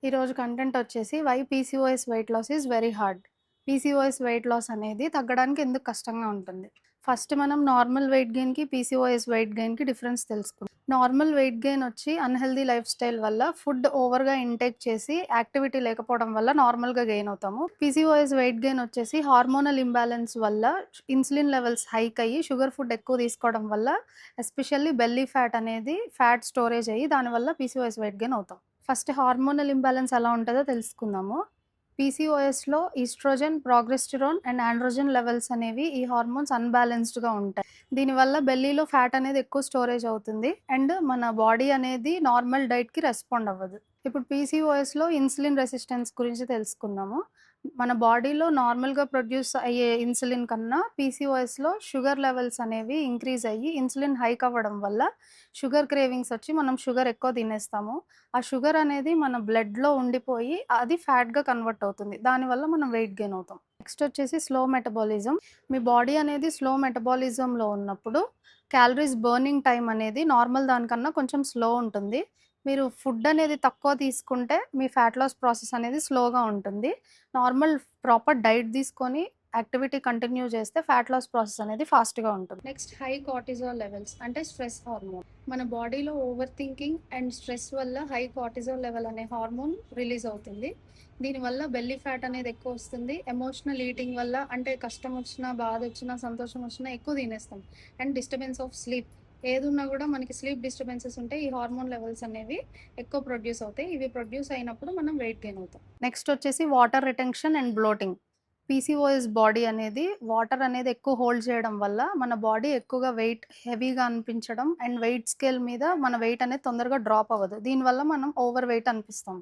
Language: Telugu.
ఈరోజు కంటెంట్ వచ్చేసి why PCOS weight loss is very hard. PCOS weight loss అనేది తగ్గడానికి ఎందుకు కష్టంగా ఉంటుంది? ఫస్ట్ మనం నార్మల్ వెయిట్ గెయిన్‌కి, పీసీఓఎస్ వెయిట్ గెయిన్‌కి డిఫరెన్స్ తెలుసుకుందాం. నార్మల్ వెయిట్ గెయిన్ వచ్చి అన్‌హెల్తీ లైఫ్ స్టైల్ వల్ల ఫుడ్ ఓవర్‌గా ఇంటేక్ చేసి యాక్టివిటీ లేకపోవడం వల్ల నార్మల్‌గా గెయిన్ అవుతాము. పీసీఓఎస్ వెయిట్ గెయిన్ వచ్చేసి హార్మోనల్ ఇంబాలెన్స్ వల్ల ఇన్సులిన్ లెవెల్స్ హైక్ అయ్యి షుగర్ ఫుడ్ ఎక్కువ తీసుకోవడం వల్ల ఎస్పెషల్లీ బెల్లీ ఫ్యాట్ అనేది ఫ్యాట్ స్టోరేజ్ అయ్యి దానివల్ల పీసీఓఎస్ వెయిట్ గెయిన్ అవుతాం. ఫస్ట్ హార్మోనల్ ఇంబాలెన్స్ ఎలా ఉంటదో తెలుసుకుందాము. పీసీఓఎస్‌లో ఈస్ట్రోజన్, ప్రోగెస్టెరాన్ అండ్ ఆండ్రోజన్ లెవెల్స్ అనేవి ఈ హార్మోన్స్ అన్‌బాలెన్స్డ్‌గా ఉంటాయి. దీనివల్ల బెల్లీలో ఫ్యాట్ అనేది ఎక్కువ స్టోరేజ్ అవుతుంది. అండ్ మన బాడీ అనేది నార్మల్ డైట్‌కి రెస్పాండ్ అవ్వదు. ఇప్పుడు పీసీఓఎస్‌లో ఇన్సులిన్ రెసిస్టెన్స్ గురించి తెలుసుకుందాము. మన బాడీలో నార్మల్‌గా ప్రొడ్యూస్ అయ్యే ఇన్సులిన్ కన్నా పీసీఓఎస్‌లో షుగర్ లెవెల్స్ అనేవి ఇంక్రీజ్ అయ్యి ఇన్సులిన్ హైక్ అవ్వడం వల్ల షుగర్ క్రేవింగ్స్ వచ్చి మనం షుగర్ ఎక్కువ తినేస్తాము. ఆ షుగర్ అనేది మన బ్లడ్‌లో ఉండిపోయి అది ఫ్యాట్‌గా కన్వర్ట్ అవుతుంది. దానివల్ల మనం వెయిట్ గెయిన్ అవుతాం. నెక్స్ట్ వచ్చేసి స్లో మెటబాలిజం. మీ బాడీ అనేది స్లో మెటబాలిజంలో ఉన్నప్పుడు క్యాలరీస్ బర్నింగ్ టైమ్ అనేది నార్మల్ దానికన్నా కొంచెం స్లో ఉంటుంది. మీరు ఫుడ్ అనేది తక్కువ తీసుకుంటే మీ ఫ్యాట్ లాస్ ప్రాసెస్ అనేది స్లోగా ఉంటుంది. నార్మల్ ప్రాపర్ డైట్ తీసుకొని యాక్టివిటీ కంటిన్యూ చేస్తే ఫ్యాట్ లాస్ ప్రాసెస్ అనేది ఫాస్ట్‌గా ఉంటుంది. నెక్స్ట్ హై కార్టిజాల్ లెవెల్స్ అంటే స్ట్రెస్ హార్మోన్. మన బాడీలో ఓవర్ థింకింగ్ అండ్ స్ట్రెస్ వల్ల హై కార్టిజాల్ లెవెల్ అనే హార్మోన్ రిలీజ్ అవుతుంది. దీనివల్ల బెల్లీ ఫ్యాట్ అనేది ఎక్కువ వస్తుంది. ఎమోషనల్ ఈటింగ్ వల్ల అంటే కష్టం వచ్చినా, బాధ వచ్చినా, సంతోషం వచ్చినా ఎక్కువ తినేస్తాం. And disturbance of sleep. ఏదున్నా కూడా మనకి స్లీప్ డిస్టర్బెన్సెస్ ఉంటే ఈ హార్మోన్ లెవెల్స్ అనేవి ఎక్కువ ప్రొడ్యూస్ అవుతాయి. ఇవి ప్రొడ్యూస్ అయినప్పుడు మనం వెయిట్ గెయిన్ అవుతాం. నెక్స్ట్ వచ్చేసి water retention and bloating. PCOS body అనేది వాటర్ అనేది ఎక్కువ హోల్డ్ చేయడం వల్ల మన బాడీ ఎక్కువగా వెయిట్ హెవీగా అనిపించడం అండ్ వెయిట్ స్కేల్ మీద మన వెయిట్ అనేది తొందరగా డ్రాప్ అవ్వదు. దీనివల్ల మనం ఓవర్ వెయిట్ అనిపిస్తాం.